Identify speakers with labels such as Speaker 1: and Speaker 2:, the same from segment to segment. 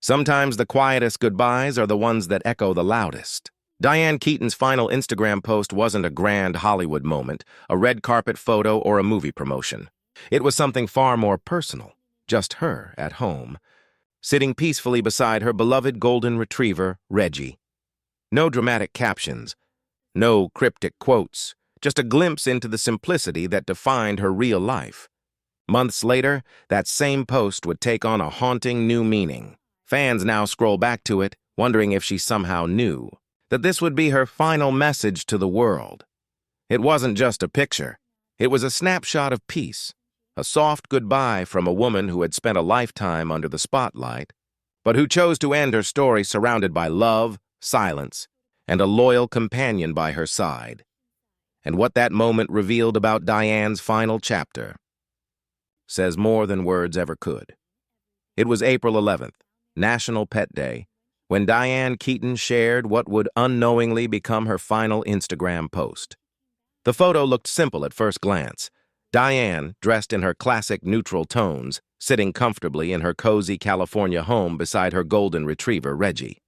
Speaker 1: Sometimes the quietest goodbyes are the ones that echo the loudest. Diane Keaton's final Instagram post wasn't a grand Hollywood moment, a red carpet photo, or a movie promotion. It was something far more personal, just her at home, sitting peacefully beside her beloved golden retriever, Reggie. No dramatic captions, no cryptic quotes, just a glimpse into the simplicity that defined her real life. Months later, that same post would take on a haunting new meaning. Fans now scroll back to it, wondering if she somehow knew that this would be her final message to the world. It wasn't just a picture. It was a snapshot of peace, a soft goodbye from a woman who had spent a lifetime under the spotlight, but who chose to end her story surrounded by love, silence, and a loyal companion by her side. And what that moment revealed about Diane's final chapter says more than words ever could. It was April 11th, National Pet Day, when Diane Keaton shared what would unknowingly become her final Instagram post. The photo looked simple at first glance. Diane, dressed in her classic neutral tones, sitting comfortably in her cozy California home beside her golden retriever, Reggie.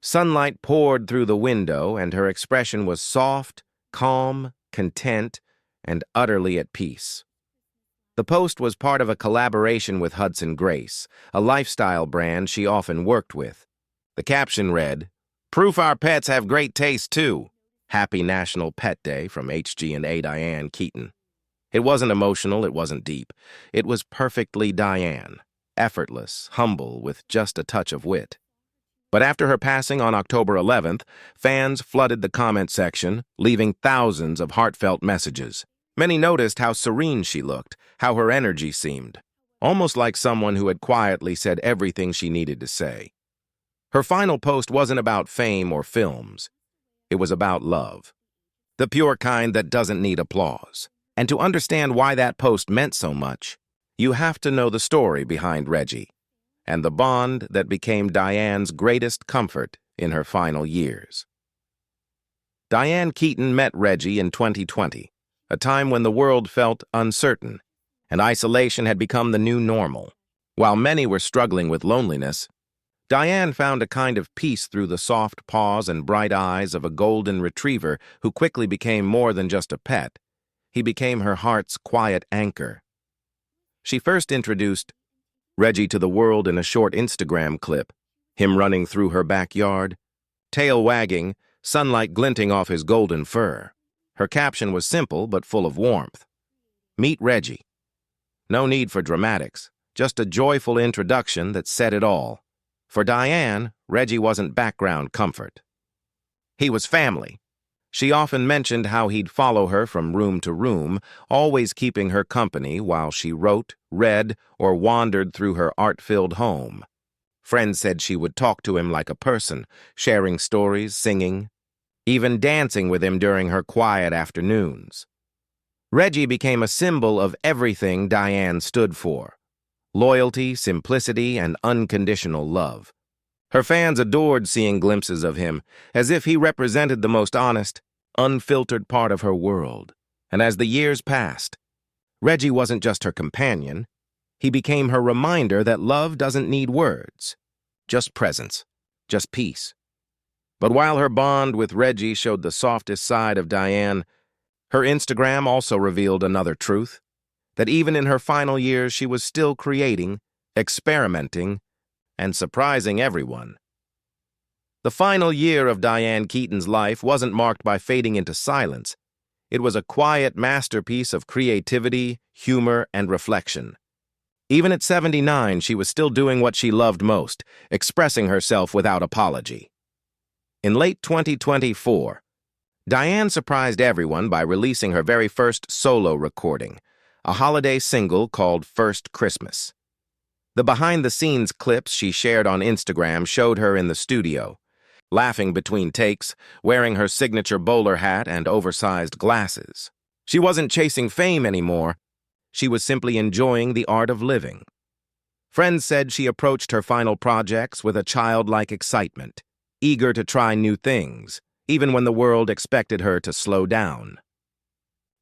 Speaker 1: Sunlight poured through the window, and her expression was soft, calm, content, and utterly at peace. The post was part of a collaboration with Hudson Grace, a lifestyle brand she often worked with. The caption read, "Proof our pets have great taste, too. Happy National Pet Day from HG&A Diane Keaton." It wasn't emotional, it wasn't deep. It was perfectly Diane, effortless, humble, with just a touch of wit. But after her passing on October 11th, fans flooded the comment section, leaving thousands of heartfelt messages. Many noticed how serene she looked, how her energy seemed, almost like someone who had quietly said everything she needed to say. Her final post wasn't about fame or films. It was about love, the pure kind that doesn't need applause. And to understand why that post meant so much, you have to know the story behind Reggie and the bond that became Diane's greatest comfort in her final years. Diane Keaton met Reggie in 2020, a time when the world felt uncertain and isolation had become the new normal. While many were struggling with loneliness, Diane found a kind of peace through the soft paws and bright eyes of a golden retriever who quickly became more than just a pet. He became her heart's quiet anchor. She first introduced Reggie to the world in a short Instagram clip, him running through her backyard, tail wagging, sunlight glinting off his golden fur. Her caption was simple but full of warmth. "Meet Reggie." No need for dramatics, just a joyful introduction that said it all. For Diane, Reggie wasn't background comfort. He was family. She often mentioned how he'd follow her from room to room, always keeping her company while she wrote, read, or wandered through her art-filled home. Friends said she would talk to him like a person, sharing stories, singing, even dancing with him during her quiet afternoons. Reggie became a symbol of everything Diane stood for: loyalty, simplicity, and unconditional love. Her fans adored seeing glimpses of him, as if he represented the most honest, unfiltered part of her world. And as the years passed, Reggie wasn't just her companion. He became her reminder that love doesn't need words, just presence, just peace. But while her bond with Reggie showed the softest side of Diane, her Instagram also revealed another truth: that even in her final years she was still creating, experimenting, and surprising everyone. The final year of Diane Keaton's life wasn't marked by fading into silence. It was a quiet masterpiece of creativity, humor, and reflection. Even at 79, she was still doing what she loved most, expressing herself without apology. In late 2024, Diane surprised everyone by releasing her very first solo recording, a holiday single called First Christmas. The behind-the-scenes clips she shared on Instagram showed her in the studio, laughing between takes, wearing her signature bowler hat and oversized glasses. She wasn't chasing fame anymore. She was simply enjoying the art of living. Friends said she approached her final projects with a childlike excitement, eager to try new things, even when the world expected her to slow down.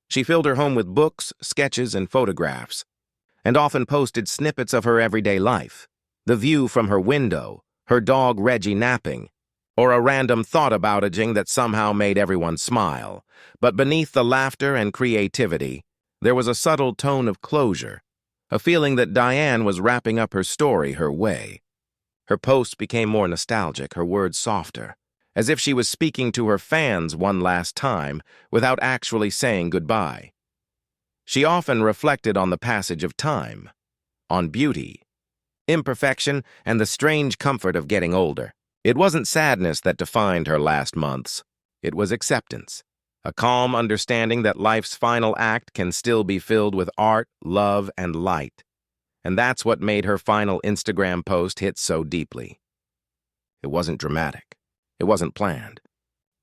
Speaker 1: She filled her home with books, sketches, and photographs, and often posted snippets of her everyday life: the view from her window, her dog Reggie napping, or a random thought about aging that somehow made everyone smile. But beneath the laughter and creativity, there was a subtle tone of closure, a feeling that Diane was wrapping up her story her way. Her posts became more nostalgic, her words softer, as if she was speaking to her fans one last time without actually saying goodbye. She often reflected on the passage of time, on beauty, imperfection, and the strange comfort of getting older. It wasn't sadness that defined her last months. It was acceptance, a calm understanding that life's final act can still be filled with art, love, and light. And that's what made her final Instagram post hit so deeply. It wasn't dramatic. It wasn't planned.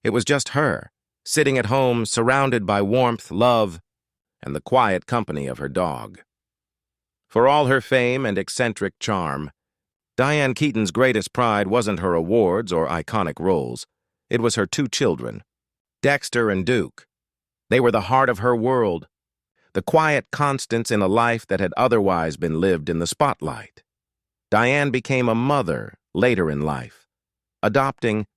Speaker 1: It was just her, sitting at home, surrounded by warmth, love, and the quiet company of her dog. For all her fame and eccentric charm, Diane Keaton's greatest pride wasn't her awards or iconic roles. It was her two children, Dexter and Duke. They were the heart of her world, the quiet constants in a life that had otherwise been lived in the spotlight. Diane became a mother later in life, adopting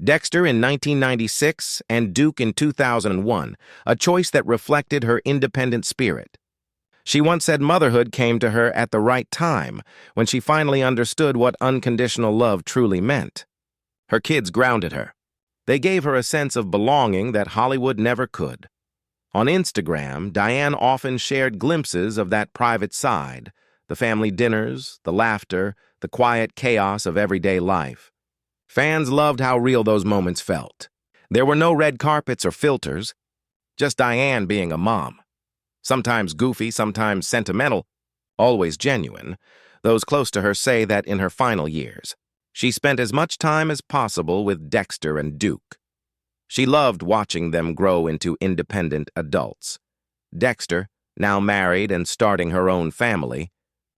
Speaker 1: Dexter in 1996 and Duke in 2001, a choice that reflected her independent spirit. She once said motherhood came to her at the right time, when she finally understood what unconditional love truly meant. Her kids grounded her. They gave her a sense of belonging that Hollywood never could. On Instagram, Diane often shared glimpses of that private side, the family dinners, the laughter, the quiet chaos of everyday life. Fans loved how real those moments felt. There were no red carpets or filters, just Diane being a mom. Sometimes goofy, sometimes sentimental, always genuine. Those close to her say that in her final years, she spent as much time as possible with Dexter and Duke. She loved watching them grow into independent adults. Dexter, now married and starting her own family,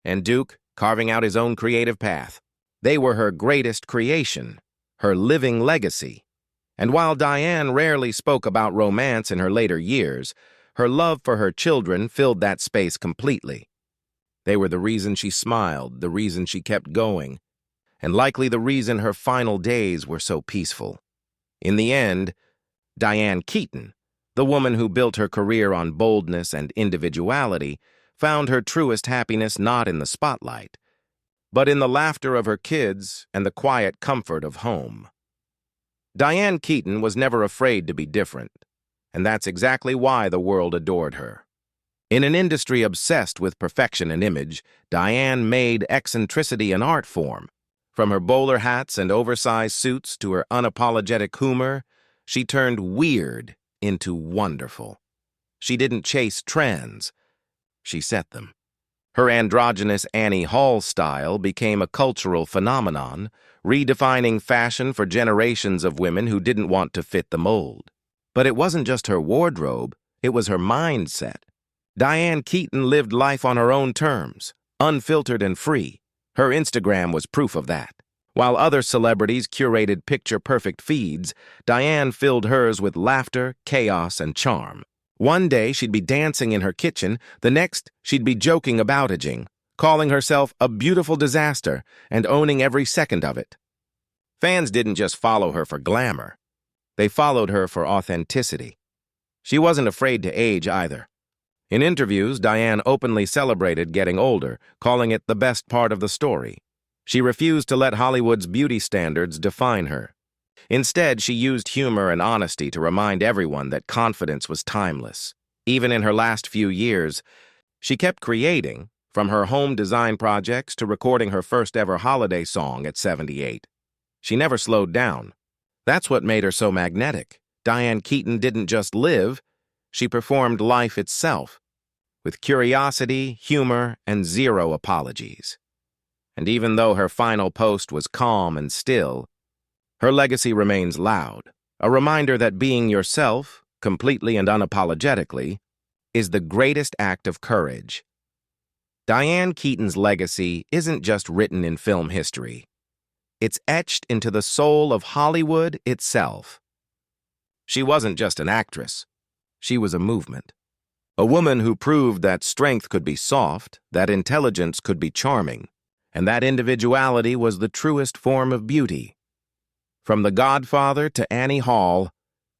Speaker 1: and Duke, carving out his own creative path. They were her greatest creation, her living legacy. And while Diane rarely spoke about romance in her later years, her love for her children filled that space completely. They were the reason she smiled, the reason she kept going, and likely the reason her final days were so peaceful. In the end, Diane Keaton, the woman who built her career on boldness and individuality, found her truest happiness not in the spotlight, but in the laughter of her kids and the quiet comfort of home. Diane Keaton was never afraid to be different, and that's exactly why the world adored her. In an industry obsessed with perfection and image, Diane made eccentricity an art form. From her bowler hats and oversized suits to her unapologetic humor, she turned weird into wonderful. She didn't chase trends, she set them. Her androgynous Annie Hall style became a cultural phenomenon, redefining fashion for generations of women who didn't want to fit the mold. But it wasn't just her wardrobe, it was her mindset. Diane Keaton lived life on her own terms, unfiltered and free. Her Instagram was proof of that. While other celebrities curated picture-perfect feeds, Diane filled hers with laughter, chaos, and charm. One day, she'd be dancing in her kitchen. The next, she'd be joking about aging, calling herself a beautiful disaster and owning every second of it. Fans didn't just follow her for glamour. They followed her for authenticity. She wasn't afraid to age either. In interviews, Diane openly celebrated getting older, calling it the best part of the story. She refused to let Hollywood's beauty standards define her. Instead, she used humor and honesty to remind everyone that confidence was timeless. Even in her last few years, she kept creating, from her home design projects to recording her first-ever holiday song at 78. She never slowed down. That's what made her so magnetic. Diane Keaton didn't just live, she performed life itself, with curiosity, humor, and zero apologies. And even though her final post was calm and still, her legacy remains loud, a reminder that being yourself, completely and unapologetically, is the greatest act of courage. Diane Keaton's legacy isn't just written in film history. It's etched into the soul of Hollywood itself. She wasn't just an actress. She was a movement. A woman who proved that strength could be soft, that intelligence could be charming, And that individuality was the truest form of beauty. From The Godfather to Annie Hall,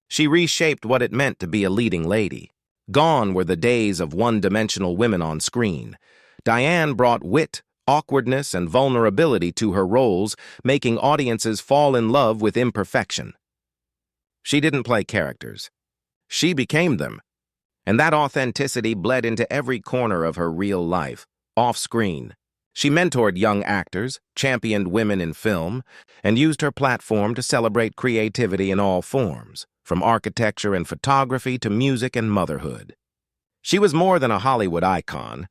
Speaker 1: she reshaped what it meant to be a leading lady. Gone were the days of one-dimensional women on screen. Diane brought wit, awkwardness, and vulnerability to her roles, making audiences fall in love with imperfection. She didn't play characters. She became them. And that authenticity bled into every corner of her real life, off-screen. She mentored young actors, championed women in film, and used her platform to celebrate creativity in all forms, from architecture and photography to music and motherhood. She was more than a Hollywood icon.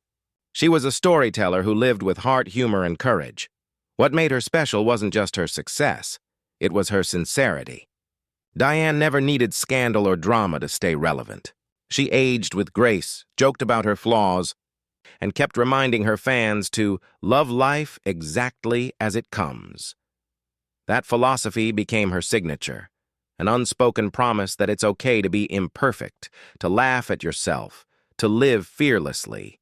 Speaker 1: She was a storyteller who lived with heart, humor, and courage. What made her special wasn't just her success, it was her sincerity. Diane never needed scandal or drama to stay relevant. She aged with grace, joked about her flaws, and kept reminding her fans to love life exactly as it comes. That philosophy became her signature, an unspoken promise that it's okay to be imperfect, to laugh at yourself, to live fearlessly.